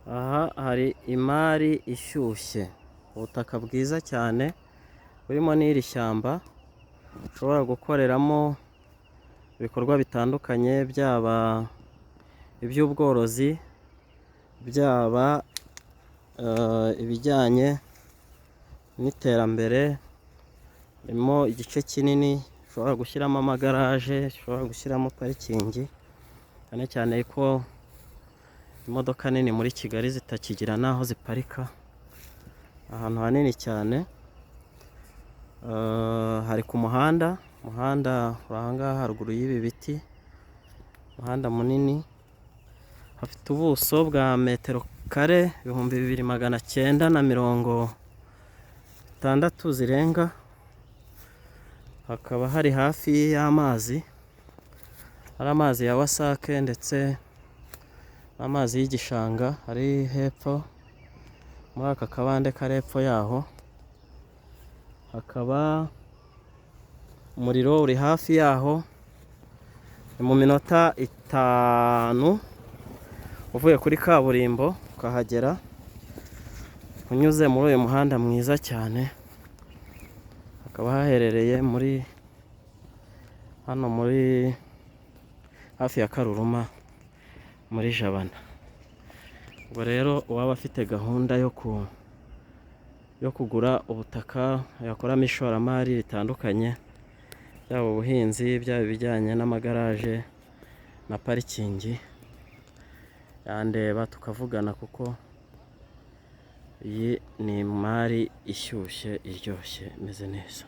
Aha hari imari ishyushye, ubutaka bwiza cyane burimo n'iri shyamba ushobora gukoreramo ibikorwa bitandukanye, byaba iby'ubworozi, byaba ibijyanye n'iterambere. Harimo igice kinini ushobora gushyiramo amagaraje, ushobora gushyiramo parikingi, cyane cyane ko imodoka nini muri Kigali zitakigira n'aho ziparika. Ahantu hanini cyane, hari ku muhanda uri aha ngaha haruguru y'ibi biti. Umuhanda munini, hafite ubuso bwa metero kare 2960 zirenga. Hakaba hari hafi y'amazi, hari amazi ya wasake ndetse n'amazi y'igishanga ari hepfo muri aka kabande kari hepfo yaho. Hakaba umuriro uri hafi yaho, ni mu minota 5 uvuye kuri kaburimbo ukahagera unyuze muri uyu muhanda mwiza cyane. Hakaba haherereye hano muri hafi ya Karuruma muri Jabana. Ubwo rero uwaba afite gahunda yo kugura ubutaka yakoramo ishoramari ritandukanye, byaba ubuhinzi, byaba ibijyanye n'amagaraje na parikingi, yandeba tukavugana kuko iyi ni imari ishyushye iryoshye imeze neza.